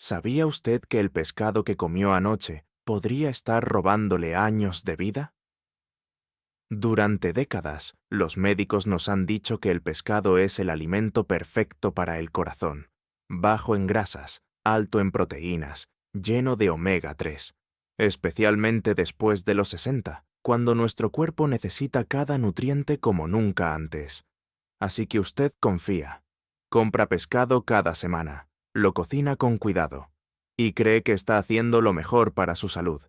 ¿Sabía usted que el pescado que comió anoche podría estar robándole años de vida? Durante décadas, los médicos nos han dicho que el pescado es el alimento perfecto para el corazón, bajo en grasas, alto en proteínas, lleno de omega 3, especialmente después de los 60, cuando nuestro cuerpo necesita cada nutriente como nunca antes. Así que usted confía. Compra pescado cada semana, lo cocina con cuidado y cree que está haciendo lo mejor para su salud.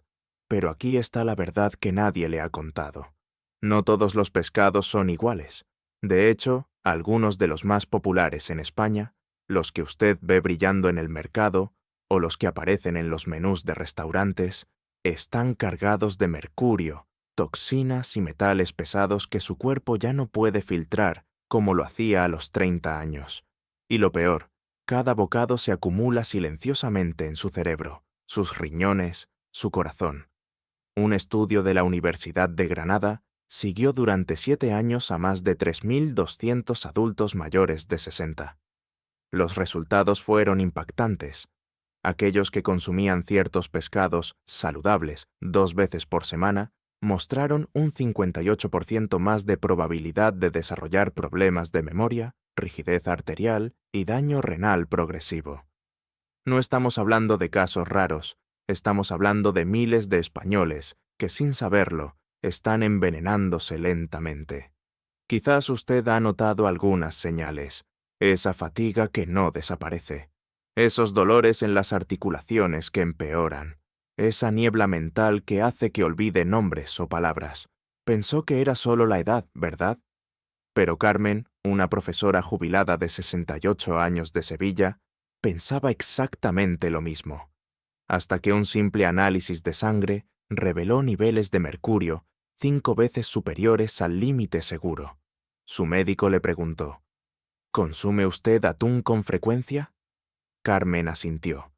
Pero aquí está la verdad que nadie le ha contado. No todos los pescados son iguales. De hecho, algunos de los más populares en España, los que usted ve brillando en el mercado o los que aparecen en los menús de restaurantes, están cargados de mercurio, toxinas y metales pesados que su cuerpo ya no puede filtrar como lo hacía a los 30 años. Y lo peor, cada bocado se acumula silenciosamente en su cerebro, sus riñones, su corazón. Un estudio de la Universidad de Granada siguió durante 7 años a más de 3.200 adultos mayores de 60. Los resultados fueron impactantes. Aquellos que consumían ciertos pescados saludables 2 veces por semana mostraron un 58% más de probabilidad de desarrollar problemas de memoria, rigidez arterial y daño renal progresivo. No estamos hablando de casos raros, estamos hablando de miles de españoles que, sin saberlo, están envenenándose lentamente. Quizás usted ha notado algunas señales. Esa fatiga que no desaparece. Esos dolores en las articulaciones que empeoran. Esa niebla mental que hace que olvide nombres o palabras. Pensó que era solo la edad, ¿verdad? Pero Carmen, una profesora jubilada de 68 años de Sevilla, pensaba exactamente lo mismo, hasta que un simple análisis de sangre reveló niveles de mercurio 5 veces superiores al límite seguro. Su médico le preguntó, ¿consume usted atún con frecuencia? Carmen asintió.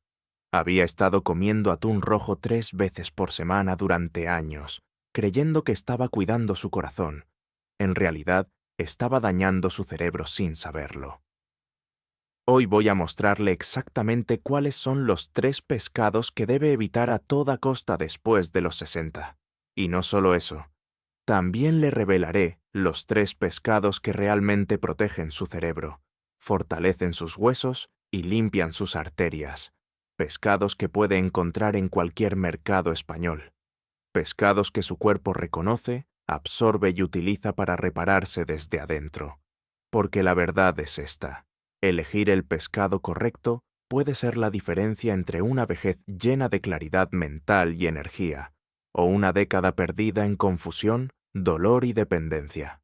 Había estado comiendo atún rojo 3 veces por semana durante años, creyendo que estaba cuidando su corazón. En realidad, estaba dañando su cerebro sin saberlo. Hoy voy a mostrarle exactamente cuáles son los 3 pescados que debe evitar a toda costa después de los 60. Y no solo eso, también le revelaré los 3 pescados que realmente protegen su cerebro, fortalecen sus huesos y limpian sus arterias. Pescados que puede encontrar en cualquier mercado español. Pescados que su cuerpo reconoce, absorbe y utiliza para repararse desde adentro. Porque la verdad es esta. Elegir el pescado correcto puede ser la diferencia entre una vejez llena de claridad mental y energía, o una década perdida en confusión, dolor y dependencia.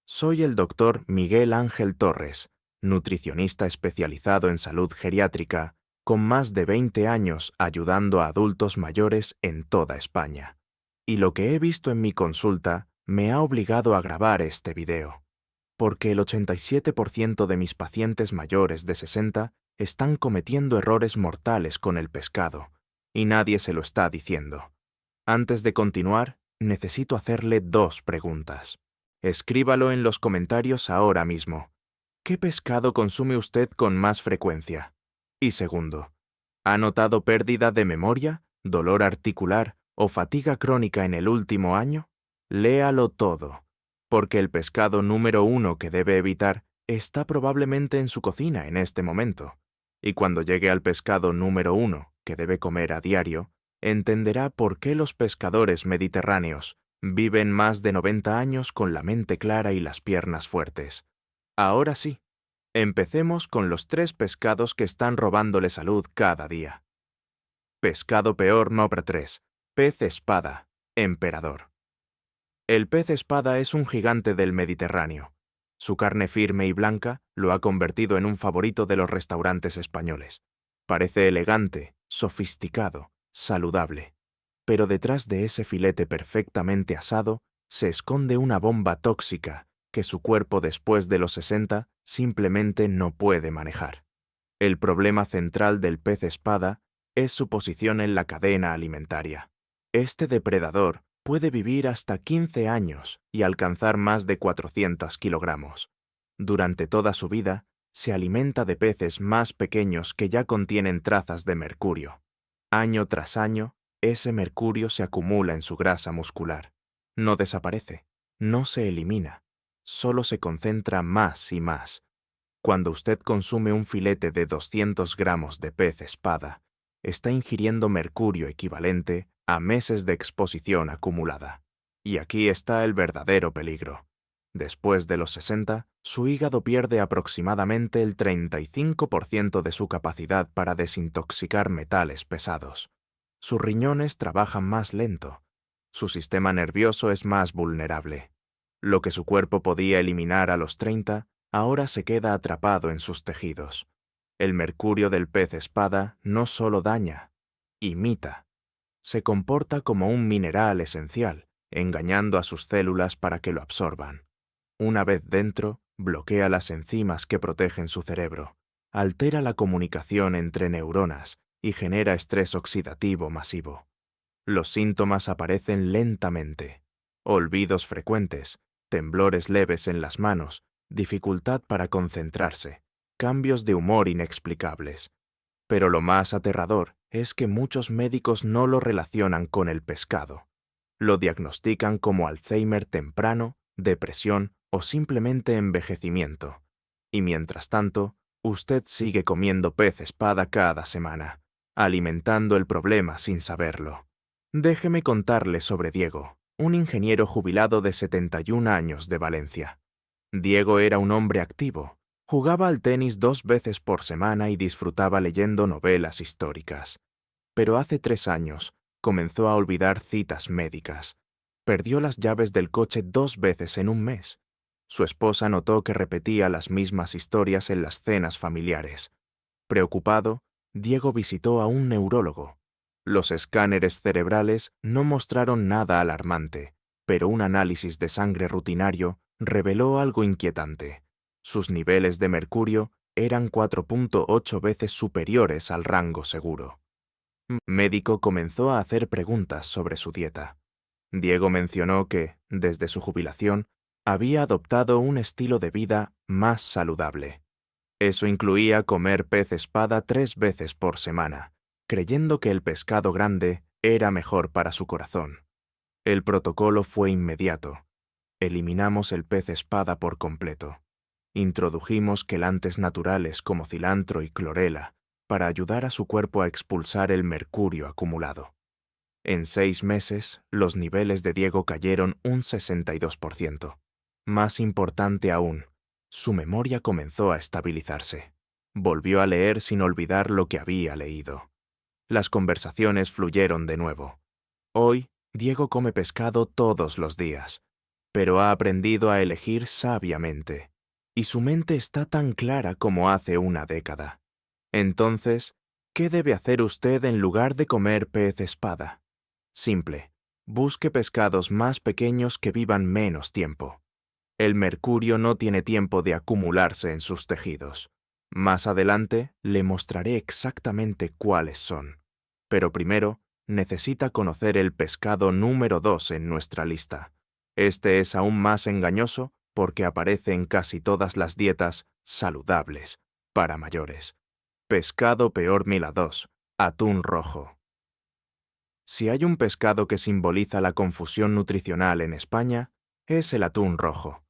Soy el doctor Miguel Ángel Torres, nutricionista especializado en salud geriátrica, con más de 20 años ayudando a adultos mayores en toda España. Y lo que he visto en mi consulta me ha obligado a grabar este video, porque el 87% de mis pacientes mayores de 60 están cometiendo errores mortales con el pescado, y nadie se lo está diciendo. Antes de continuar, necesito hacerle 2 preguntas. Escríbalo en los comentarios ahora mismo. ¿Qué pescado consume usted con más frecuencia? Y segundo, ¿ha notado pérdida de memoria, dolor articular o fatiga crónica en el último año? Léalo todo, porque el pescado número 1 que debe evitar está probablemente en su cocina en este momento. Y cuando llegue al pescado número 1 que debe comer a diario, entenderá por qué los pescadores mediterráneos viven más de 90 años con la mente clara y las piernas fuertes. Ahora sí, empecemos con los 3 pescados que están robándole salud cada día. Pescado peor número 3. Pez espada, emperador. El pez espada es un gigante del Mediterráneo. Su carne firme y blanca lo ha convertido en un favorito de los restaurantes españoles. Parece elegante, sofisticado, saludable. Pero detrás de ese filete perfectamente asado se esconde una bomba tóxica que su cuerpo después de los 60 simplemente no puede manejar. El problema central del pez espada es su posición en la cadena alimentaria. Este depredador puede vivir hasta 15 años y alcanzar más de 400 kilogramos. Durante toda su vida, se alimenta de peces más pequeños que ya contienen trazas de mercurio. Año tras año, ese mercurio se acumula en su grasa muscular. No desaparece, no se elimina, solo se concentra más y más. Cuando usted consume un filete de 200 gramos de pez espada, está ingiriendo mercurio equivalente a meses de exposición acumulada. Y aquí está el verdadero peligro. Después de los 60, su hígado pierde aproximadamente el 35% de su capacidad para desintoxicar metales pesados. Sus riñones trabajan más lento. Su sistema nervioso es más vulnerable. Lo que su cuerpo podía eliminar a los 30, ahora se queda atrapado en sus tejidos. El mercurio del pez espada no solo daña, imita. Se comporta como un mineral esencial, engañando a sus células para que lo absorban. Una vez dentro, bloquea las enzimas que protegen su cerebro, altera la comunicación entre neuronas y genera estrés oxidativo masivo. Los síntomas aparecen lentamente: olvidos frecuentes, temblores leves en las manos, dificultad para concentrarse, cambios de humor inexplicables. Pero lo más aterrador es que muchos médicos no lo relacionan con el pescado. Lo diagnostican como Alzheimer temprano, depresión o simplemente envejecimiento. Y mientras tanto, usted sigue comiendo pez espada cada semana, alimentando el problema sin saberlo. Déjeme contarle sobre Diego, un ingeniero jubilado de 71 años de Valencia. Diego era un hombre activo, jugaba al tenis 2 veces por semana y disfrutaba leyendo novelas históricas. Pero hace 3 años comenzó a olvidar citas médicas. Perdió las llaves del coche 2 veces en un mes. Su esposa notó que repetía las mismas historias en las cenas familiares. Preocupado, Diego visitó a un neurólogo. Los escáneres cerebrales no mostraron nada alarmante, pero un análisis de sangre rutinario reveló algo inquietante. Sus niveles de mercurio eran 4.8 veces superiores al rango seguro. El médico comenzó a hacer preguntas sobre su dieta. Diego mencionó que, desde su jubilación, había adoptado un estilo de vida más saludable. Eso incluía comer pez espada 3 veces por semana, creyendo que el pescado grande era mejor para su corazón. El protocolo fue inmediato. Eliminamos el pez espada por completo. Introdujimos quelantes naturales como cilantro y clorela para ayudar a su cuerpo a expulsar el mercurio acumulado. En 6 meses, los niveles de Diego cayeron un 62%. Más importante aún, su memoria comenzó a estabilizarse. Volvió a leer sin olvidar lo que había leído. Las conversaciones fluyeron de nuevo. Hoy, Diego come pescado todos los días, pero ha aprendido a elegir sabiamente, y su mente está tan clara como hace una década. Entonces, ¿qué debe hacer usted en lugar de comer pez espada? Simple, busque pescados más pequeños que vivan menos tiempo. El mercurio no tiene tiempo de acumularse en sus tejidos. Más adelante le mostraré exactamente cuáles son. Pero primero, necesita conocer el pescado número 2 en nuestra lista. Este es aún más engañoso porque aparece en casi todas las dietas saludables para mayores. Pescado peor mila 2, atún rojo. Si hay un pescado que simboliza la confusión nutricional en España, es el atún rojo.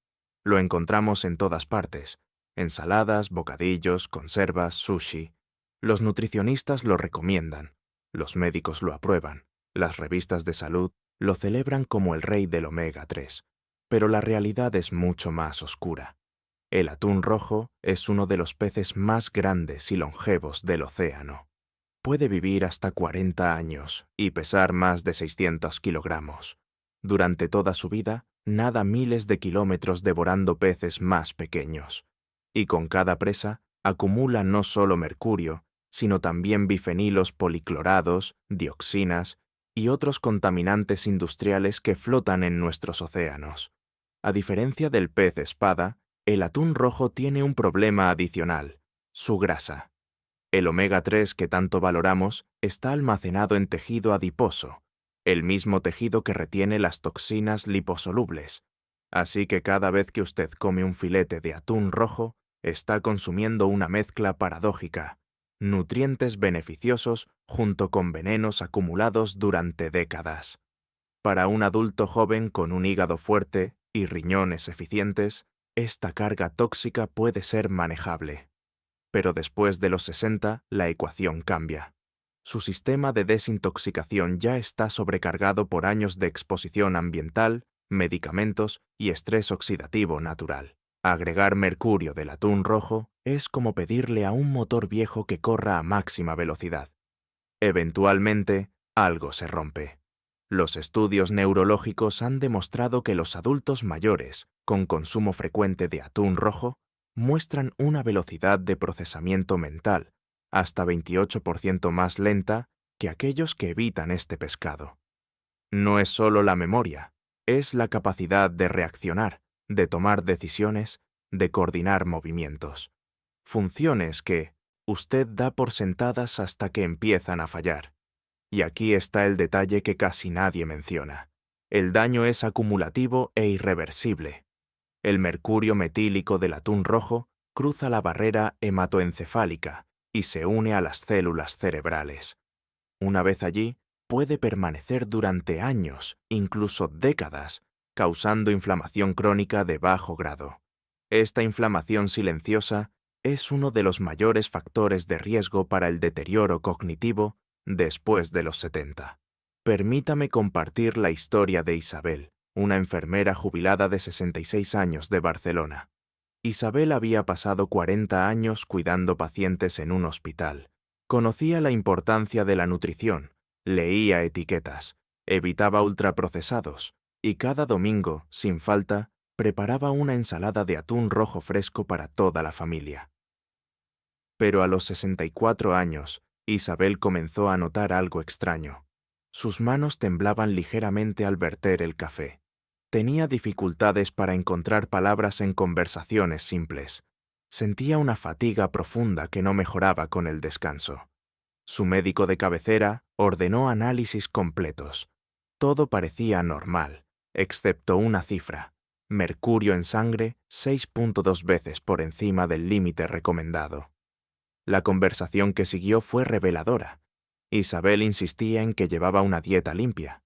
Lo encontramos en todas partes: ensaladas, bocadillos, conservas, sushi. Los nutricionistas lo recomiendan, los médicos lo aprueban, las revistas de salud lo celebran como el rey del omega 3. Pero la realidad es mucho más oscura. El atún rojo es uno de los peces más grandes y longevos del océano. Puede vivir hasta 40 años y pesar más de 600 kilogramos. Durante toda su vida, nada miles de kilómetros devorando peces más pequeños. Y con cada presa, acumula no solo mercurio, sino también bifenilos policlorados, dioxinas y otros contaminantes industriales que flotan en nuestros océanos. A diferencia del pez espada, el atún rojo tiene un problema adicional: su grasa. El omega 3 que tanto valoramos está almacenado en tejido adiposo, el mismo tejido que retiene las toxinas liposolubles. Así que cada vez que usted come un filete de atún rojo, está consumiendo una mezcla paradójica: nutrientes beneficiosos junto con venenos acumulados durante décadas. Para un adulto joven con un hígado fuerte y riñones eficientes, esta carga tóxica puede ser manejable. Pero después de los 60, la ecuación cambia. Su sistema de desintoxicación ya está sobrecargado por años de exposición ambiental, medicamentos y estrés oxidativo natural. Agregar mercurio del atún rojo es como pedirle a un motor viejo que corra a máxima velocidad. Eventualmente, algo se rompe. Los estudios neurológicos han demostrado que los adultos mayores, con consumo frecuente de atún rojo, muestran una velocidad de procesamiento mental hasta 28% más lenta que aquellos que evitan este pescado. No es solo la memoria, es la capacidad de reaccionar, de tomar decisiones, de coordinar movimientos. Funciones que usted da por sentadas hasta que empiezan a fallar. Y aquí está el detalle que casi nadie menciona. El daño es acumulativo e irreversible. El mercurio metílico del atún rojo cruza la barrera hematoencefálica y se une a las células cerebrales. Una vez allí, puede permanecer durante años, incluso décadas, causando inflamación crónica de bajo grado. Esta inflamación silenciosa es uno de los mayores factores de riesgo para el deterioro cognitivo después de los 70. Permítame compartir la historia de Isabel, una enfermera jubilada de 66 años de Barcelona. Isabel había pasado 40 años cuidando pacientes en un hospital. Conocía la importancia de la nutrición, leía etiquetas, evitaba ultraprocesados y cada domingo, sin falta, preparaba una ensalada de atún rojo fresco para toda la familia. Pero a los 64 años, Isabel comenzó a notar algo extraño. Sus manos temblaban ligeramente al verter el café. Tenía dificultades para encontrar palabras en conversaciones simples. Sentía una fatiga profunda que no mejoraba con el descanso. Su médico de cabecera ordenó análisis completos. Todo parecía normal, excepto una cifra: mercurio en sangre 6.2 veces por encima del límite recomendado. La conversación que siguió fue reveladora. Isabel insistía en que llevaba una dieta limpia.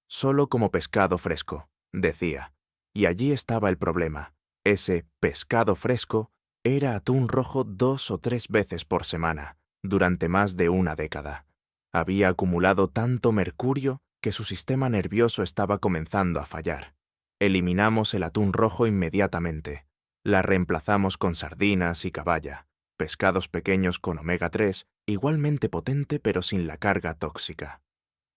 Solo como pescado fresco, decía. Y allí estaba el problema. Ese pescado fresco era atún rojo 2 o 3 veces por semana, durante más de una década. Había acumulado tanto mercurio que su sistema nervioso estaba comenzando a fallar. Eliminamos el atún rojo inmediatamente. La reemplazamos con sardinas y caballa, pescados pequeños con omega 3, igualmente potente pero sin la carga tóxica.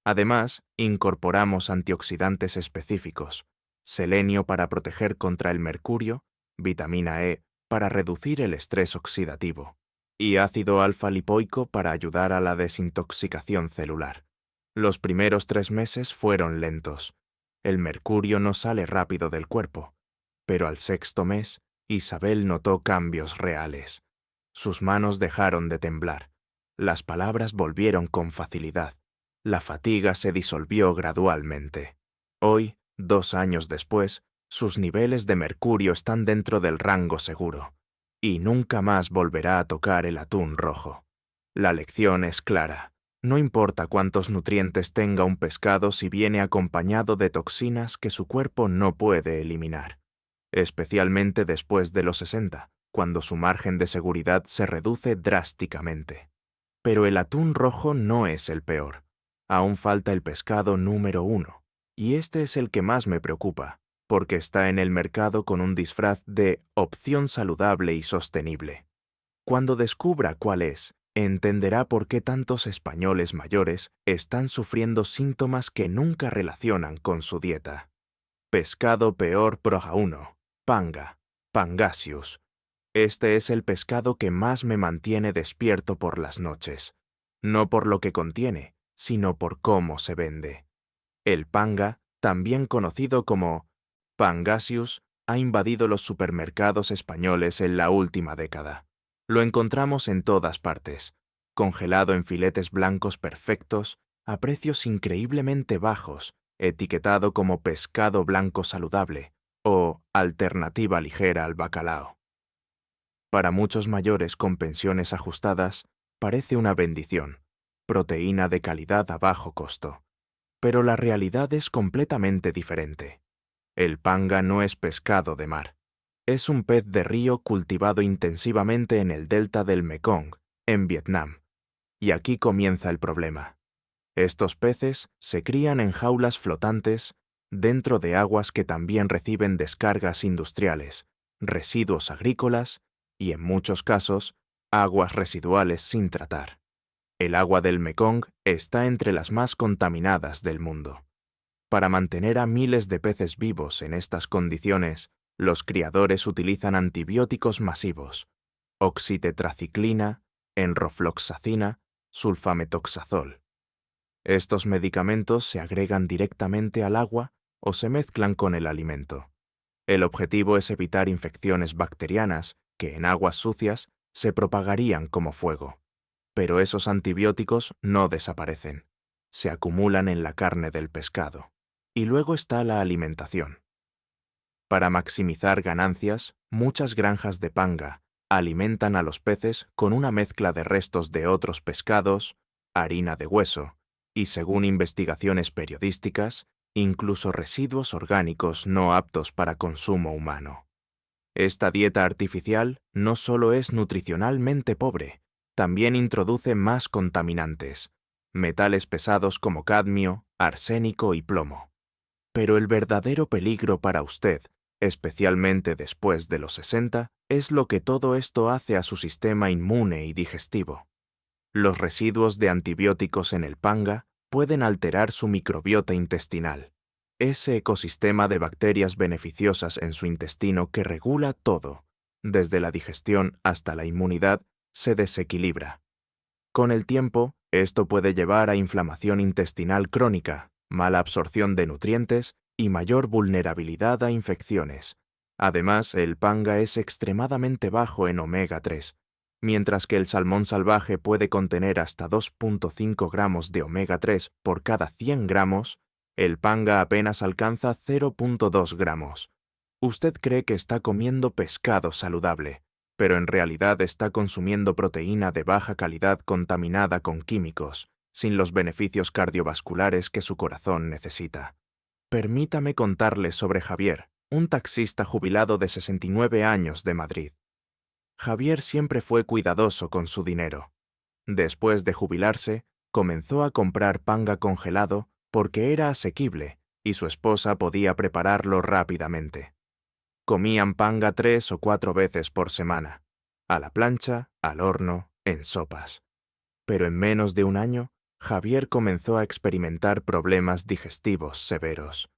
Además, incorporamos antioxidantes específicos: selenio para proteger contra el mercurio, vitamina E para reducir el estrés oxidativo y ácido alfa-lipoico para ayudar a la desintoxicación celular. Los primeros 3 meses fueron lentos. El mercurio no sale rápido del cuerpo, pero al 6.º mes, Isabel notó cambios reales. Sus manos dejaron de temblar. Las palabras volvieron con facilidad. La fatiga se disolvió gradualmente. Hoy, 2 años después, sus niveles de mercurio están dentro del rango seguro, y nunca más volverá a tocar el atún rojo. La lección es clara. No importa cuántos nutrientes tenga un pescado si viene acompañado de toxinas que su cuerpo no puede eliminar, especialmente después de los 60, cuando su margen de seguridad se reduce drásticamente. Pero el atún rojo no es el peor. Aún falta el pescado número 1, y este es el que más me preocupa, porque está en el mercado con un disfraz de opción saludable y sostenible. Cuando descubra cuál es, entenderá por qué tantos españoles mayores están sufriendo síntomas que nunca relacionan con su dieta. Pescado peor Proja 1, Panga, Pangasius. Este es el pescado que más me mantiene despierto por las noches, no por lo que contiene, sino por cómo se vende. El panga, también conocido como Pangasius, ha invadido los supermercados españoles en la última década. Lo encontramos en todas partes, congelado en filetes blancos perfectos, a precios increíblemente bajos, etiquetado como pescado blanco saludable o alternativa ligera al bacalao. Para muchos mayores con pensiones ajustadas, parece una bendición, proteína de calidad a bajo costo. Pero la realidad es completamente diferente. El panga no es pescado de mar. Es un pez de río cultivado intensivamente en el delta del Mekong, en Vietnam. Y aquí comienza el problema. Estos peces se crían en jaulas flotantes dentro de aguas que también reciben descargas industriales, residuos agrícolas y, en muchos casos, aguas residuales sin tratar. El agua del Mekong está entre las más contaminadas del mundo. Para mantener a miles de peces vivos en estas condiciones, los criadores utilizan antibióticos masivos, oxitetraciclina, enrofloxacina, sulfametoxazol. Estos medicamentos se agregan directamente al agua o se mezclan con el alimento. El objetivo es evitar infecciones bacterianas que en aguas sucias se propagarían como fuego. Pero esos antibióticos no desaparecen. Se acumulan en la carne del pescado. Y luego está la alimentación. Para maximizar ganancias, muchas granjas de panga alimentan a los peces con una mezcla de restos de otros pescados, harina de hueso y, según investigaciones periodísticas, incluso residuos orgánicos no aptos para consumo humano. Esta dieta artificial no solo es nutricionalmente pobre, también introduce más contaminantes, metales pesados como cadmio, arsénico y plomo. Pero el verdadero peligro para usted, especialmente después de los 60, es lo que todo esto hace a su sistema inmune y digestivo. Los residuos de antibióticos en el panga pueden alterar su microbiota intestinal, ese ecosistema de bacterias beneficiosas en su intestino que regula todo, desde la digestión hasta la inmunidad, se desequilibra. Con el tiempo, esto puede llevar a inflamación intestinal crónica, mala absorción de nutrientes y mayor vulnerabilidad a infecciones. Además, el panga es extremadamente bajo en omega 3, mientras que el salmón salvaje puede contener hasta 2,5 gramos de omega 3 por cada 100 gramos, el panga apenas alcanza 0,2 gramos. Usted cree que está comiendo pescado saludable, pero en realidad está consumiendo proteína de baja calidad contaminada con químicos, sin los beneficios cardiovasculares que su corazón necesita. Permítame contarle sobre Javier, un taxista jubilado de 69 años de Madrid. Javier siempre fue cuidadoso con su dinero. Después de jubilarse, comenzó a comprar panga congelado porque era asequible y su esposa podía prepararlo rápidamente. Comían panga 3 o 4 veces por semana, a la plancha, al horno, en sopas. Pero en menos de un año, Javier comenzó a experimentar problemas digestivos severos.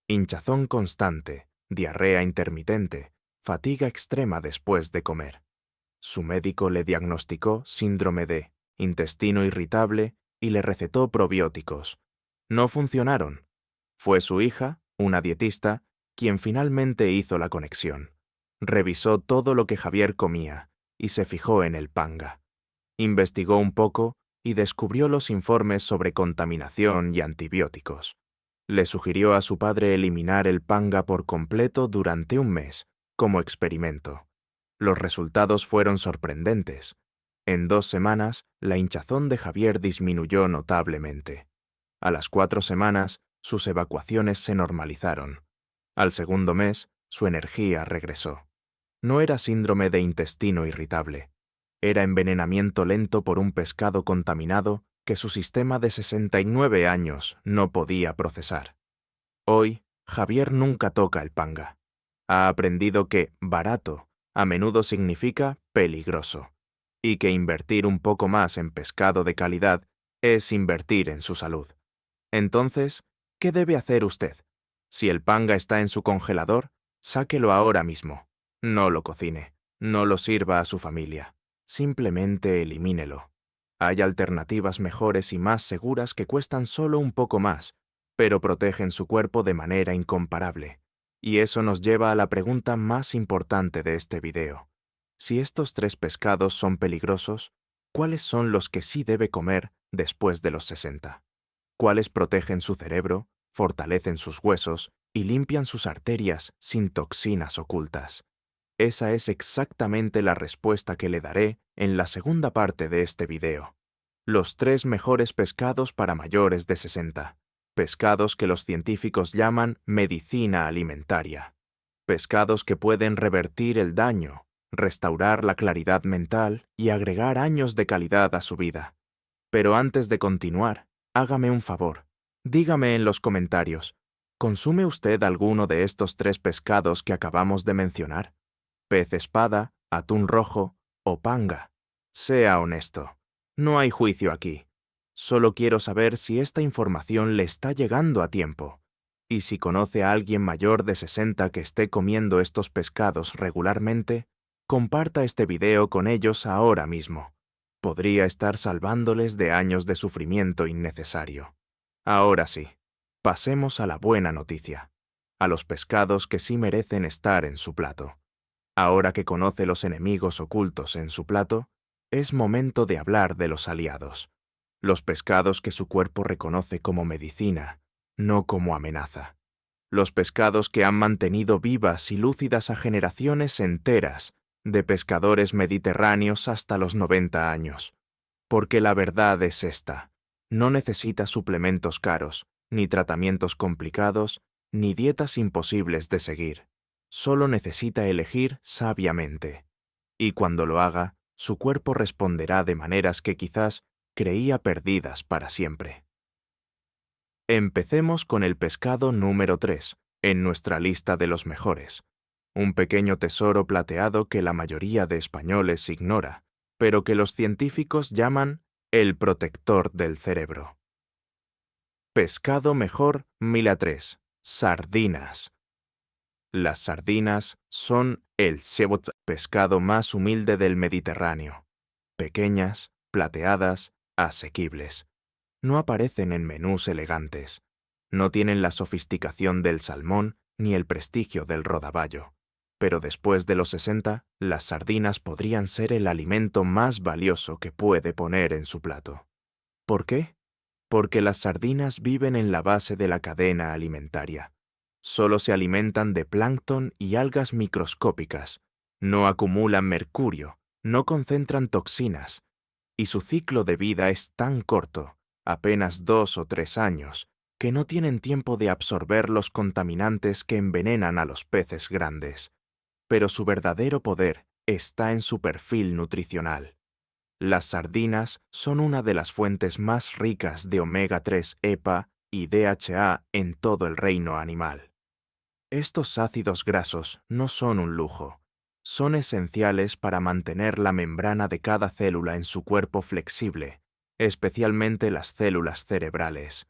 Hinchazón constante, diarrea intermitente, fatiga extrema después de comer. Su médico le diagnosticó síndrome de intestino irritable y le recetó probióticos. No funcionaron. Fue su hija, una dietista, quien finalmente hizo la conexión. Revisó todo lo que Javier comía y se fijó en el panga. Investigó un poco y descubrió los informes sobre contaminación y antibióticos. Le sugirió a su padre eliminar el panga por completo durante un mes, como experimento. Los resultados fueron sorprendentes. En 2 semanas, la hinchazón de Javier disminuyó notablemente. A las 4 semanas, sus evacuaciones se normalizaron. Al segundo mes, su energía regresó. No era síndrome de intestino irritable. Era envenenamiento lento por un pescado contaminado que su sistema de 69 años no podía procesar. Hoy, Javier nunca toca el panga. Ha aprendido que barato a menudo significa peligroso, y que invertir un poco más en pescado de calidad es invertir en su salud. Entonces, ¿qué debe hacer usted? Si el panga está en su congelador, sáquelo ahora mismo. No lo cocine, no lo sirva a su familia. Simplemente elimínelo. Hay alternativas mejores y más seguras que cuestan solo un poco más, pero protegen su cuerpo de manera incomparable. Y eso nos lleva a la pregunta más importante de este video. Si estos 3 pescados son peligrosos, ¿cuáles son los que sí debe comer después de los 60? ¿Cuáles protegen su cerebro, fortalecen sus huesos y limpian sus arterias sin toxinas ocultas? Esa es exactamente la respuesta que le daré en la segunda parte de este video. Los 3 mejores pescados para mayores de 60. Pescados que los científicos llaman medicina alimentaria. Pescados que pueden revertir el daño, restaurar la claridad mental y agregar años de calidad a su vida. Pero antes de continuar, hágame un favor. Dígame en los comentarios, ¿consume usted alguno de estos 3 pescados que acabamos de mencionar? Pez espada, atún rojo o panga. Sea honesto. No hay juicio aquí. Solo quiero saber si esta información le está llegando a tiempo. Y si conoce a alguien mayor de 60 que esté comiendo estos pescados regularmente, comparta este video con ellos ahora mismo. Podría estar salvándoles de años de sufrimiento innecesario. Ahora sí, pasemos a la buena noticia. A los pescados que sí merecen estar en su plato. Ahora que conoce los enemigos ocultos en su plato, es momento de hablar de los aliados. Los pescados que su cuerpo reconoce como medicina, no como amenaza. Los pescados que han mantenido vivas y lúcidas a generaciones enteras, de pescadores mediterráneos hasta los 90 años. Porque la verdad es esta: no necesita suplementos caros, ni tratamientos complicados, ni dietas imposibles de seguir. Solo necesita elegir sabiamente. Y cuando lo haga, su cuerpo responderá de maneras que quizás creía perdidas para siempre. Empecemos con el pescado número 3, en nuestra lista de los mejores. Un pequeño tesoro plateado que la mayoría de españoles ignora, pero que los científicos llaman el protector del cerebro. Pescado mejor 1003. Sardinas. Las sardinas son el pescado más humilde del Mediterráneo. Pequeñas, plateadas, asequibles. No aparecen en menús elegantes. No tienen la sofisticación del salmón ni el prestigio del rodaballo. Pero después de los 60, las sardinas podrían ser el alimento más valioso que puede poner en su plato. ¿Por qué? Porque las sardinas viven en la base de la cadena alimentaria. Solo se alimentan de plancton y algas microscópicas. No acumulan mercurio, no concentran toxinas. Y su ciclo de vida es tan corto, apenas 2 o 3 años, que no tienen tiempo de absorber los contaminantes que envenenan a los peces grandes. Pero su verdadero poder está en su perfil nutricional. Las sardinas son una de las fuentes más ricas de omega 3 EPA y DHA en todo el reino animal. Estos ácidos grasos no son un lujo, son esenciales para mantener la membrana de cada célula en su cuerpo flexible, especialmente las células cerebrales.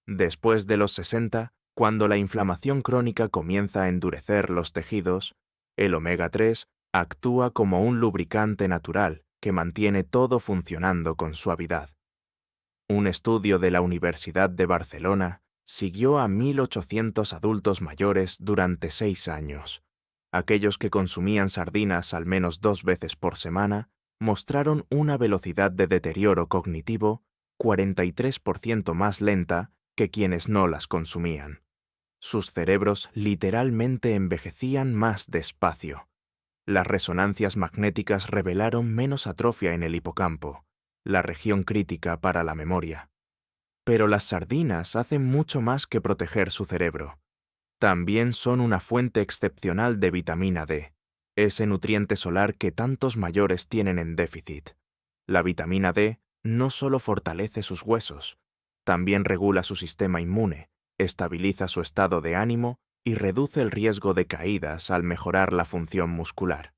Después de los 60, cuando la inflamación crónica comienza a endurecer los tejidos, el omega 3 actúa como un lubricante natural que mantiene todo funcionando con suavidad. Un estudio de la Universidad de Barcelona siguió a 1.800 adultos mayores durante 6 años. Aquellos que consumían sardinas al menos 2 veces por semana mostraron una velocidad de deterioro cognitivo 43% más lenta que quienes no las consumían. Sus cerebros literalmente envejecían más despacio. Las resonancias magnéticas revelaron menos atrofia en el hipocampo, la región crítica para la memoria. Pero las sardinas hacen mucho más que proteger su cerebro. También son una fuente excepcional de vitamina D, ese nutriente solar que tantos mayores tienen en déficit. La vitamina D no solo fortalece sus huesos, también regula su sistema inmune, estabiliza su estado de ánimo y reduce el riesgo de caídas al mejorar la función muscular.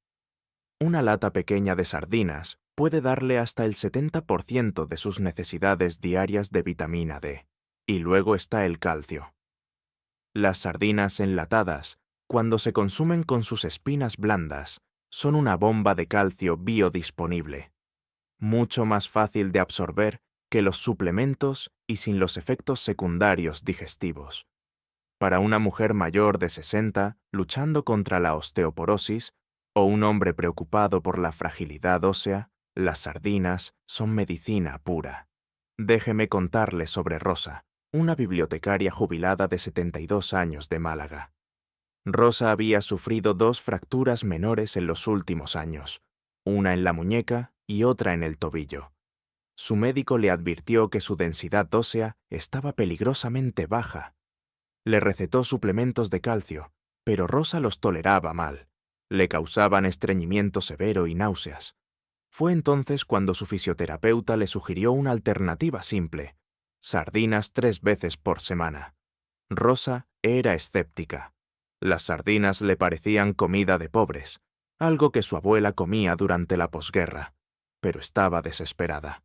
Una lata pequeña de sardinas puede darle hasta el 70% de sus necesidades diarias de vitamina D. Y luego está el calcio. Las sardinas enlatadas, cuando se consumen con sus espinas blandas, son una bomba de calcio biodisponible. Mucho más fácil de absorber que los suplementos y sin los efectos secundarios digestivos. Para una mujer mayor de 60 luchando contra la osteoporosis o un hombre preocupado por la fragilidad ósea, las sardinas son medicina pura. Déjeme contarle sobre Rosa, una bibliotecaria jubilada de 72 años de Málaga. Rosa había sufrido 2 fracturas menores en los últimos años, una en la muñeca y otra en el tobillo. Su médico le advirtió que su densidad ósea estaba peligrosamente baja. Le recetó suplementos de calcio, pero Rosa los toleraba mal. Le causaban estreñimiento severo y náuseas. Fue entonces cuando su fisioterapeuta le sugirió una alternativa simple: sardinas 3 veces por semana. Rosa era escéptica. Las sardinas le parecían comida de pobres, algo que su abuela comía durante la posguerra, pero estaba desesperada.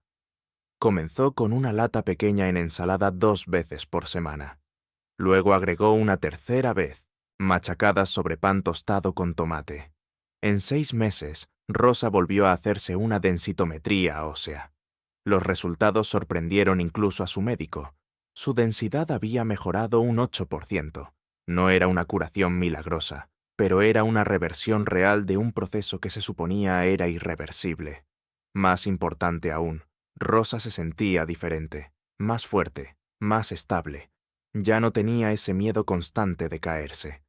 Comenzó con una lata pequeña en ensalada 2 veces por semana. Luego agregó una tercera vez, machacadas sobre pan tostado con tomate. En 6 meses, Rosa volvió a hacerse una densitometría ósea. Los resultados sorprendieron incluso a su médico. Su densidad había mejorado un 8%. No era una curación milagrosa, pero era una reversión real de un proceso que se suponía era irreversible. Más importante aún, Rosa se sentía diferente, más fuerte, más estable. Ya no tenía ese miedo constante de caerse.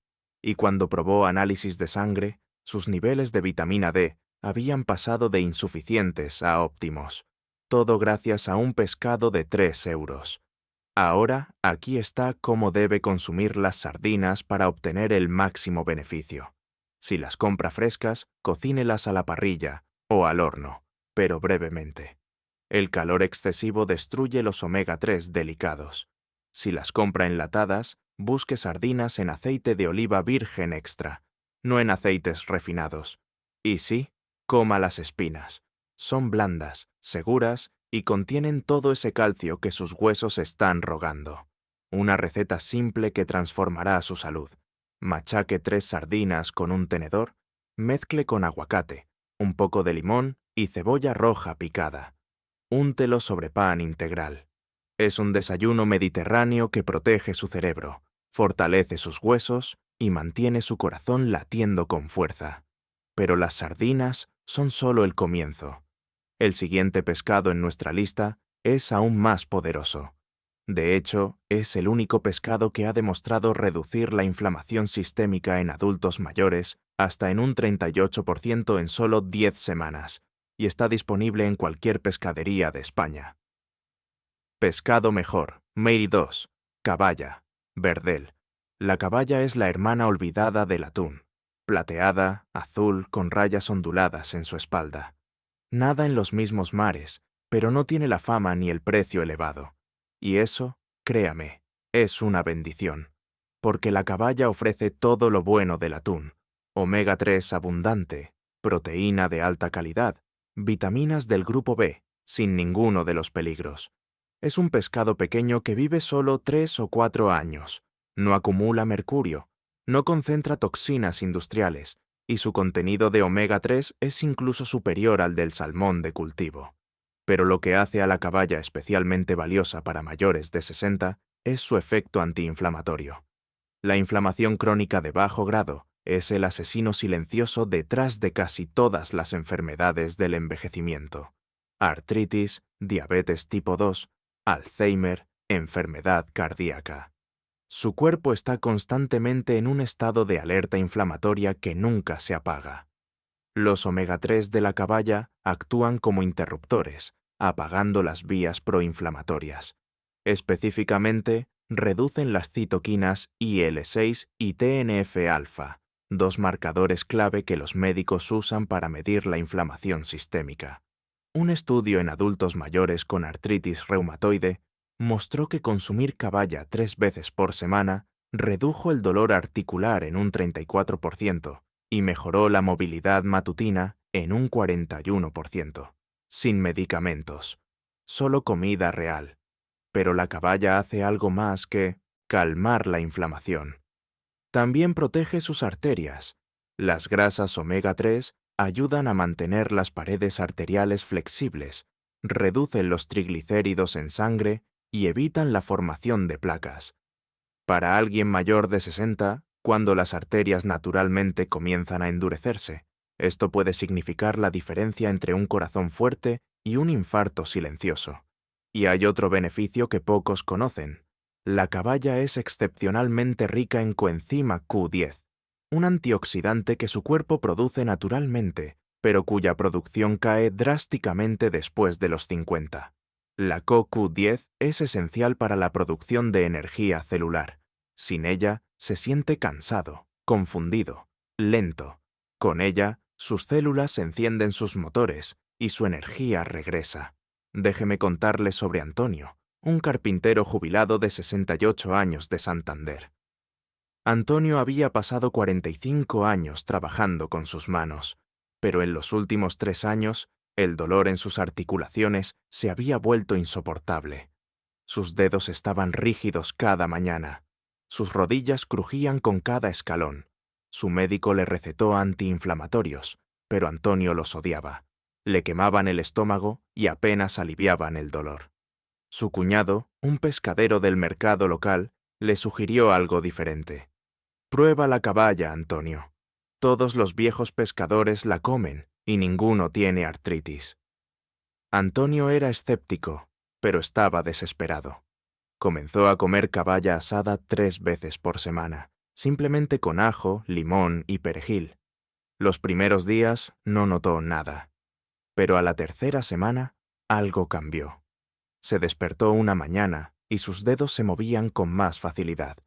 Y cuando probó análisis de sangre, sus niveles de vitamina D habían pasado de insuficientes a óptimos. Todo gracias a un pescado de 3 euros. Ahora, aquí está cómo debe consumir las sardinas para obtener el máximo beneficio. Si las compra frescas, cocínelas a la parrilla o al horno, pero brevemente. El calor excesivo destruye los omega 3 delicados. Si las compra enlatadas, busque sardinas en aceite de oliva virgen extra, no en aceites refinados. Y sí, coma las espinas. Son blandas, seguras y contienen todo ese calcio que sus huesos están rogando. Una receta simple que transformará su salud. Machaque 3 sardinas con un tenedor, mezcle con aguacate, un poco de limón y cebolla roja picada. Úntelo sobre pan integral. Es un desayuno mediterráneo que protege su cerebro, fortalece sus huesos y mantiene su corazón latiendo con fuerza. Pero las sardinas son solo el comienzo. El siguiente pescado en nuestra lista es aún más poderoso. De hecho, es el único pescado que ha demostrado reducir la inflamación sistémica en adultos mayores hasta en un 38% en solo 10 semanas, y está disponible en cualquier pescadería de España. Pescado mejor, Mary 2, caballa, verdel. La caballa es la hermana olvidada del atún, plateada, azul, con rayas onduladas en su espalda. Nada en los mismos mares, pero no tiene la fama ni el precio elevado. Y eso, créame, es una bendición, porque la caballa ofrece todo lo bueno del atún: omega 3 abundante, proteína de alta calidad, vitaminas del grupo B, sin ninguno de los peligros. Es un pescado pequeño que vive solo 3 o 4 años, no acumula mercurio, no concentra toxinas industriales, y su contenido de omega 3 es incluso superior al del salmón de cultivo. Pero lo que hace a la caballa especialmente valiosa para mayores de 60 es su efecto antiinflamatorio. La inflamación crónica de bajo grado es el asesino silencioso detrás de casi todas las enfermedades del envejecimiento: artritis, diabetes tipo 2, Alzheimer, enfermedad cardíaca. Su cuerpo está constantemente en un estado de alerta inflamatoria que nunca se apaga. Los omega 3 de la caballa actúan como interruptores, apagando las vías proinflamatorias. Específicamente, reducen las citoquinas IL-6 y TNF-alfa, 2 marcadores clave que los médicos usan para medir la inflamación sistémica. Un estudio en adultos mayores con artritis reumatoide mostró que consumir caballa 3 veces por semana redujo el dolor articular en un 34% y mejoró la movilidad matutina en un 41%, sin medicamentos, solo comida real. Pero la caballa hace algo más que calmar la inflamación. También protege sus arterias. Las grasas omega 3 ayudan a mantener las paredes arteriales flexibles, reducen los triglicéridos en sangre y evitan la formación de placas. Para alguien mayor de 60, cuando las arterias naturalmente comienzan a endurecerse, esto puede significar la diferencia entre un corazón fuerte y un infarto silencioso. Y hay otro beneficio que pocos conocen: la caballa es excepcionalmente rica en coenzima Q10, un antioxidante que su cuerpo produce naturalmente, pero cuya producción cae drásticamente después de los 50. La CoQ10 es esencial para la producción de energía celular. Sin ella, se siente cansado, confundido, lento. Con ella, sus células encienden sus motores y su energía regresa. Déjeme contarle sobre Antonio, un carpintero jubilado de 68 años de Santander. Antonio había pasado 45 años trabajando con sus manos, pero en los últimos 3 años, el dolor en sus articulaciones se había vuelto insoportable. Sus dedos estaban rígidos cada mañana. Sus rodillas crujían con cada escalón. Su médico le recetó antiinflamatorios, pero Antonio los odiaba. Le quemaban el estómago y apenas aliviaban el dolor. Su cuñado, un pescadero del mercado local, le sugirió algo diferente. Prueba la caballa, Antonio. Todos los viejos pescadores la comen y ninguno tiene artritis. Antonio era escéptico, pero estaba desesperado. Comenzó a comer caballa asada 3 veces por semana, simplemente con ajo, limón y perejil. Los primeros días no notó nada, pero a la tercera semana algo cambió. Se despertó una mañana y sus dedos se movían con más facilidad.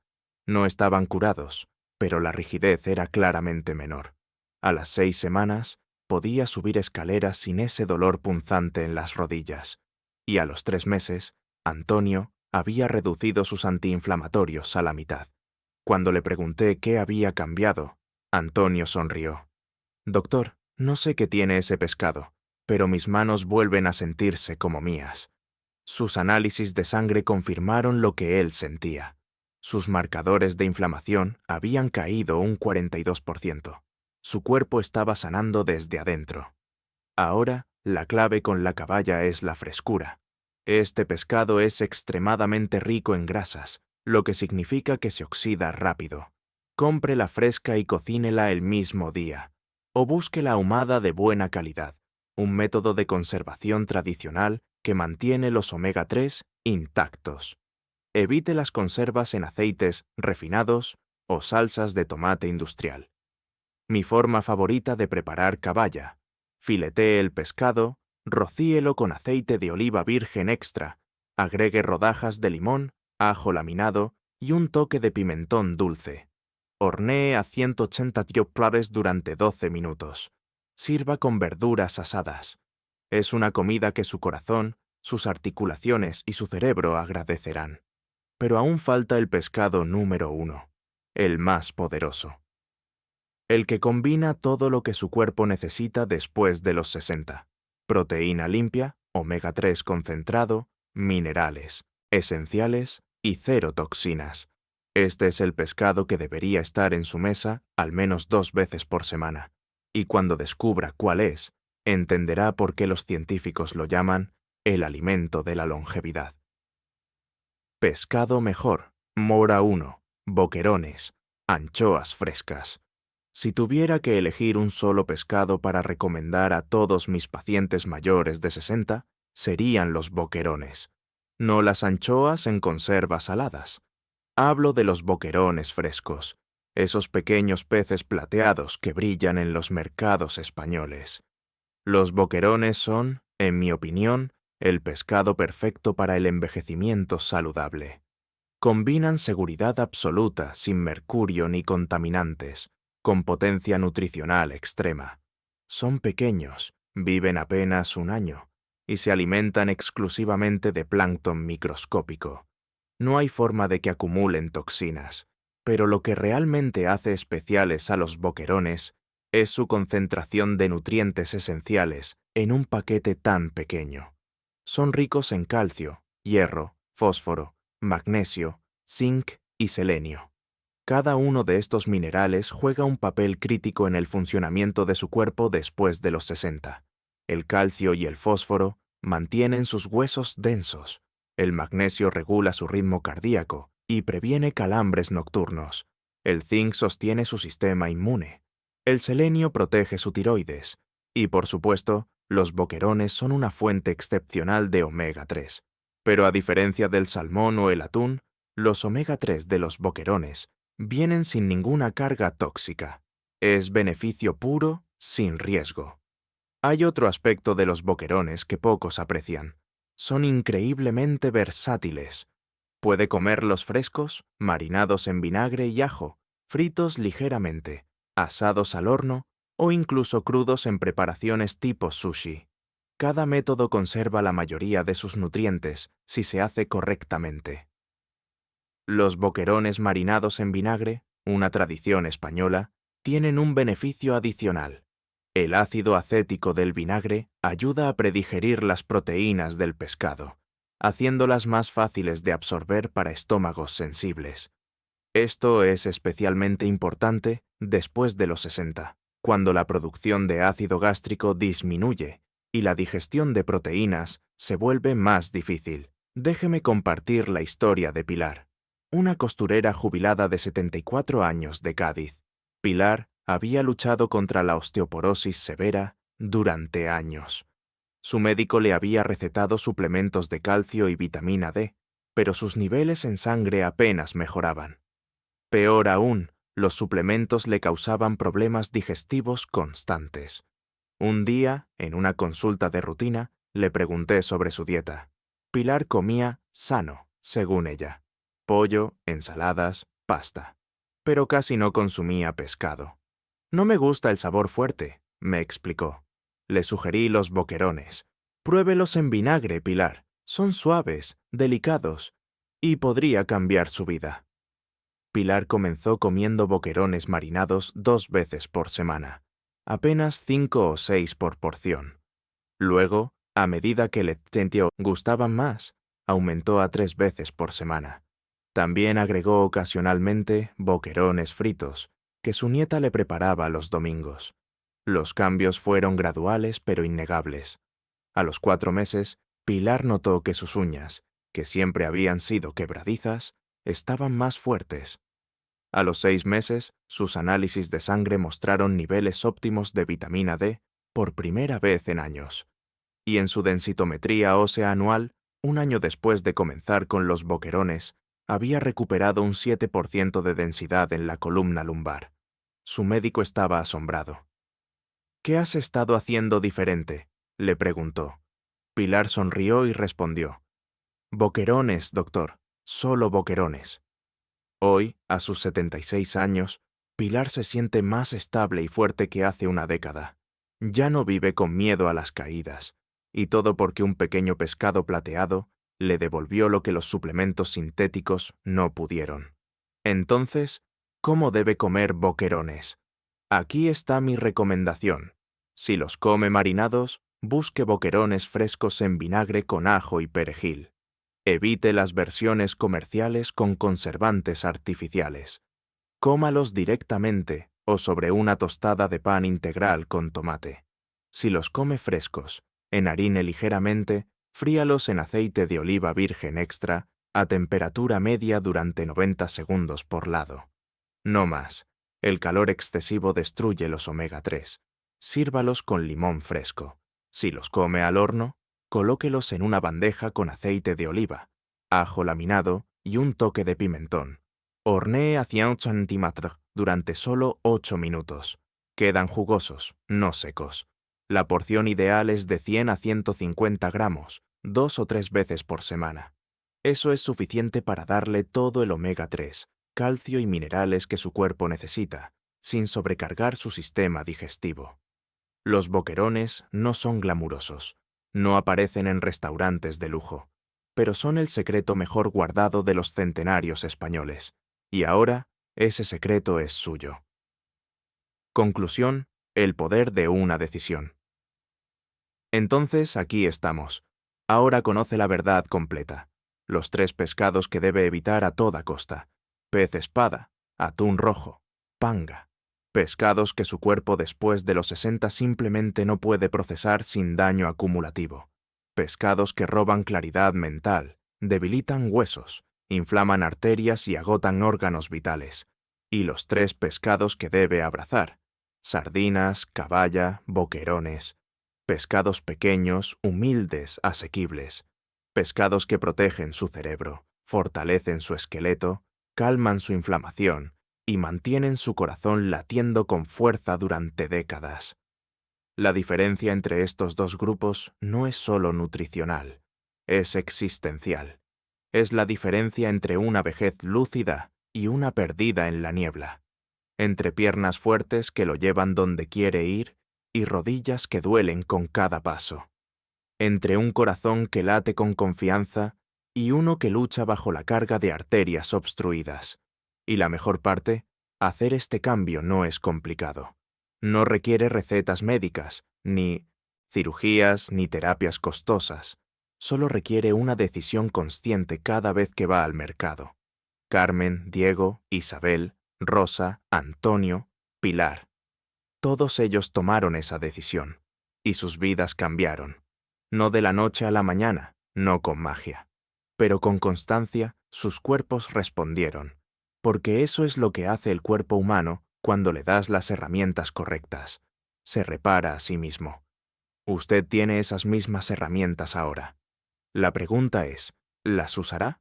No estaban curados, pero la rigidez era claramente menor. A las 6 semanas, podía subir escaleras sin ese dolor punzante en las rodillas. Y a los 3 meses, Antonio había reducido sus antiinflamatorios a la mitad. Cuando le pregunté qué había cambiado, Antonio sonrió. «Doctor, no sé qué tiene ese pescado, pero mis manos vuelven a sentirse como mías». Sus análisis de sangre confirmaron lo que él sentía. Sus marcadores de inflamación habían caído un 42%. Su cuerpo estaba sanando desde adentro. Ahora, la clave con la caballa es la frescura. Este pescado es extremadamente rico en grasas, lo que significa que se oxida rápido. Cómprela fresca y cocínela el mismo día. O búsquela ahumada de buena calidad, un método de conservación tradicional que mantiene los omega 3 intactos. Evite las conservas en aceites refinados o salsas de tomate industrial. Mi forma favorita de preparar caballa: filetee el pescado, rocíelo con aceite de oliva virgen extra, agregue rodajas de limón, ajo laminado y un toque de pimentón dulce. Hornee a 180 grados durante 12 minutos. Sirva con verduras asadas. Es una comida que su corazón, sus articulaciones y su cerebro agradecerán. Pero aún falta el pescado número 1, el más poderoso. El que combina todo lo que su cuerpo necesita después de los 60. Proteína limpia, omega 3 concentrado, minerales, esenciales y 0 toxinas. Este es el pescado que debería estar en su mesa al menos 2 veces por semana. Y cuando descubra cuál es, entenderá por qué los científicos lo llaman el alimento de la longevidad. Pescado mejor, mora 1, boquerones, anchoas frescas. Si tuviera que elegir un solo pescado para recomendar a todos mis pacientes mayores de 60, serían los boquerones. No las anchoas en conservas saladas. Hablo de los boquerones frescos, esos pequeños peces plateados que brillan en los mercados españoles. Los boquerones son, en mi opinión, el pescado perfecto para el envejecimiento saludable. Combinan seguridad absoluta sin mercurio ni contaminantes, con potencia nutricional extrema. Son pequeños, viven apenas 1 año, y se alimentan exclusivamente de plancton microscópico. No hay forma de que acumulen toxinas, pero lo que realmente hace especiales a los boquerones es su concentración de nutrientes esenciales en un paquete tan pequeño. Son ricos en calcio, hierro, fósforo, magnesio, zinc y selenio. Cada uno de estos minerales juega un papel crítico en el funcionamiento de su cuerpo después de los 60. El calcio y el fósforo mantienen sus huesos densos. El magnesio regula su ritmo cardíaco y previene calambres nocturnos. El zinc sostiene su sistema inmune. El selenio protege su tiroides. Y, por supuesto, los boquerones son una fuente excepcional de omega 3. Pero a diferencia del salmón o el atún, los omega 3 de los boquerones Vienen sin ninguna carga tóxica. Es beneficio puro, sin riesgo. Hay otro aspecto de los boquerones que pocos aprecian. Son increíblemente versátiles. Puede comerlos frescos, marinados en vinagre y ajo, fritos ligeramente, asados al horno o incluso crudos en preparaciones tipo sushi. Cada método conserva la mayoría de sus nutrientes si se hace correctamente. Los boquerones marinados en vinagre, una tradición española, tienen un beneficio adicional. El ácido acético del vinagre ayuda a predigerir las proteínas del pescado, haciéndolas más fáciles de absorber para estómagos sensibles. Esto es especialmente importante después de los 60, cuando la producción de ácido gástrico disminuye y la digestión de proteínas se vuelve más difícil. Déjeme compartir la historia de Pilar, una costurera jubilada de 74 años de Cádiz. Pilar había luchado contra la osteoporosis severa durante años. Su médico le había recetado suplementos de calcio y vitamina D, pero sus niveles en sangre apenas mejoraban. Peor aún, los suplementos le causaban problemas digestivos constantes. Un día, en una consulta de rutina, le pregunté sobre su dieta. Pilar comía sano, según ella. Pollo, ensaladas, pasta. Pero casi no consumía pescado. No me gusta el sabor fuerte, me explicó. Le sugerí los boquerones. Pruébelos en vinagre, Pilar. Son suaves, delicados, y podría cambiar su vida. Pilar comenzó comiendo boquerones marinados 2 veces por semana, apenas 5 o 6 por porción. Luego, a medida que le gustaban más, aumentó a 3 veces por semana. También agregó ocasionalmente boquerones fritos, que su nieta le preparaba los domingos. Los cambios fueron graduales pero innegables. A los 4 meses, Pilar notó que sus uñas, que siempre habían sido quebradizas, estaban más fuertes. A los 6 meses, sus análisis de sangre mostraron niveles óptimos de vitamina D por primera vez en años. Y en su densitometría ósea anual, un año después de comenzar con los boquerones, había recuperado un 7% de densidad en la columna lumbar. Su médico estaba asombrado. «¿Qué has estado haciendo diferente?», le preguntó. Pilar sonrió y respondió. «Boquerones, doctor, solo boquerones». Hoy, a sus 76 años, Pilar se siente más estable y fuerte que hace una década. Ya no vive con miedo a las caídas, y todo porque un pequeño pescado plateado le devolvió lo que los suplementos sintéticos no pudieron. Entonces, ¿cómo debe comer boquerones? Aquí está mi recomendación. Si los come marinados, busque boquerones frescos en vinagre con ajo y perejil. Evite las versiones comerciales con conservantes artificiales. Cómalos directamente o sobre una tostada de pan integral con tomate. Si los come frescos, enharine ligeramente, fríalos en aceite de oliva virgen extra a temperatura media durante 90 segundos por lado. No más. El calor excesivo destruye los omega 3. Sírvalos con limón fresco. Si los come al horno, colóquelos en una bandeja con aceite de oliva, ajo laminado y un toque de pimentón. Hornee a 100 centímetros durante solo 8 minutos. Quedan jugosos, no secos. La porción ideal es de 100 a 150 gramos, 2 o 3 veces por semana. Eso es suficiente para darle todo el omega 3, calcio y minerales que su cuerpo necesita, sin sobrecargar su sistema digestivo. Los boquerones no son glamurosos, no aparecen en restaurantes de lujo, pero son el secreto mejor guardado de los centenarios españoles, y ahora ese secreto es suyo. Conclusión: el poder de una decisión. Entonces aquí estamos. Ahora conoce la verdad completa. Los 3 pescados que debe evitar a toda costa: pez espada, atún rojo, panga. Pescados que su cuerpo después de los 60 simplemente no puede procesar sin daño acumulativo. Pescados que roban claridad mental, debilitan huesos, inflaman arterias y agotan órganos vitales. Y los 3 pescados que debe abrazar: sardinas, caballa, boquerones. Pescados pequeños, humildes, asequibles. Pescados que protegen su cerebro, fortalecen su esqueleto, calman su inflamación y mantienen su corazón latiendo con fuerza durante décadas. La diferencia entre estos dos grupos no es solo nutricional, es existencial. Es la diferencia entre una vejez lúcida y una perdida en la niebla, entre piernas fuertes que lo llevan donde quiere ir y rodillas que duelen con cada paso, entre un corazón que late con confianza y uno que lucha bajo la carga de arterias obstruidas. Y la mejor parte, hacer este cambio no es complicado. No requiere recetas médicas, ni cirugías, ni terapias costosas. Solo requiere una decisión consciente cada vez que va al mercado. Carmen, Diego, Isabel, Rosa, Antonio, Pilar. Todos ellos tomaron esa decisión, y sus vidas cambiaron. No de la noche a la mañana, no con magia. Pero con constancia, sus cuerpos respondieron, porque eso es lo que hace el cuerpo humano cuando le das las herramientas correctas. Se repara a sí mismo. Usted tiene esas mismas herramientas ahora. La pregunta es, ¿las usará?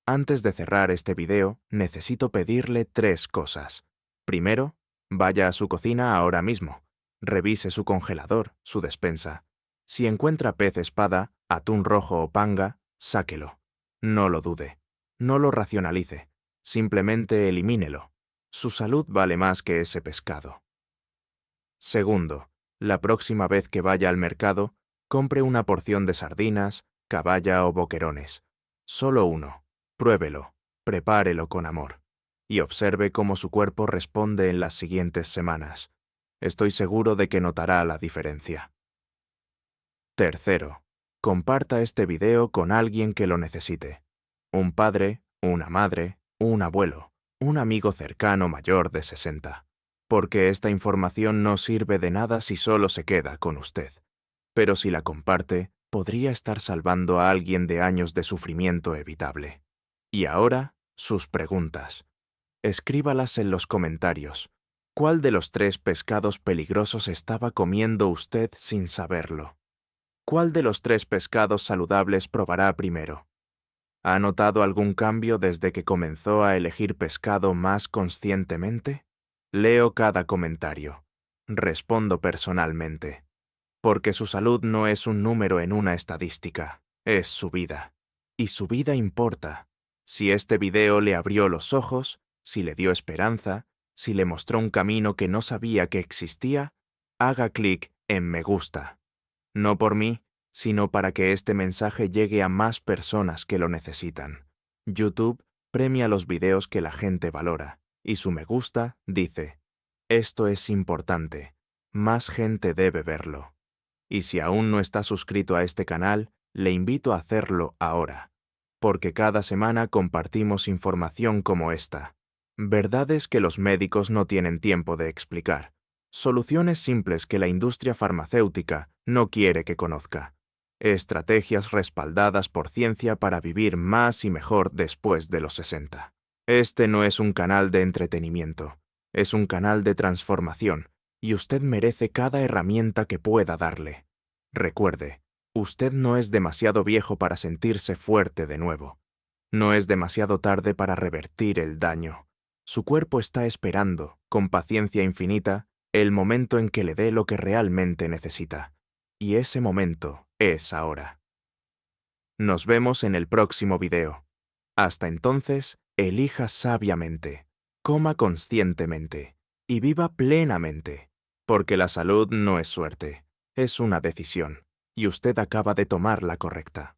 Antes de cerrar este video, necesito pedirle 3 cosas. Primero, vaya a su cocina ahora mismo. Revise su congelador, su despensa. Si encuentra pez espada, atún rojo o panga, sáquelo. No lo dude. No lo racionalice. Simplemente elimínelo. Su salud vale más que ese pescado. Segundo, la próxima vez que vaya al mercado, compre una porción de sardinas, caballa o boquerones. Solo uno. Pruébelo, prepárelo con amor, y observe cómo su cuerpo responde en las siguientes semanas. Estoy seguro de que notará la diferencia. Tercero, comparta este video con alguien que lo necesite. Un padre, una madre, un abuelo, un amigo cercano mayor de 60. Porque esta información no sirve de nada si solo se queda con usted. Pero si la comparte, podría estar salvando a alguien de años de sufrimiento evitable. Y ahora, sus preguntas. Escríbalas en los comentarios. ¿Cuál de los 3 pescados peligrosos estaba comiendo usted sin saberlo? ¿Cuál de los 3 pescados saludables probará primero? ¿Ha notado algún cambio desde que comenzó a elegir pescado más conscientemente? Leo cada comentario. Respondo personalmente. Porque su salud no es un número en una estadística, es su vida. Y su vida importa. Si este video le abrió los ojos, si le dio esperanza, si le mostró un camino que no sabía que existía, haga clic en me gusta. No por mí, sino para que este mensaje llegue a más personas que lo necesitan. YouTube premia los videos que la gente valora, y su me gusta dice, esto es importante, más gente debe verlo. Y si aún no está suscrito a este canal, le invito a hacerlo ahora, porque cada semana compartimos información como esta. Verdades que los médicos no tienen tiempo de explicar. Soluciones simples que la industria farmacéutica no quiere que conozca. Estrategias respaldadas por ciencia para vivir más y mejor después de los 60. Este no es un canal de entretenimiento, es un canal de transformación, y usted merece cada herramienta que pueda darle. Recuerde, usted no es demasiado viejo para sentirse fuerte de nuevo. No es demasiado tarde para revertir el daño. Su cuerpo está esperando, con paciencia infinita, el momento en que le dé lo que realmente necesita. Y ese momento es ahora. Nos vemos en el próximo video. Hasta entonces, elija sabiamente, coma conscientemente y viva plenamente, porque la salud no es suerte, es una decisión, y usted acaba de tomar la correcta.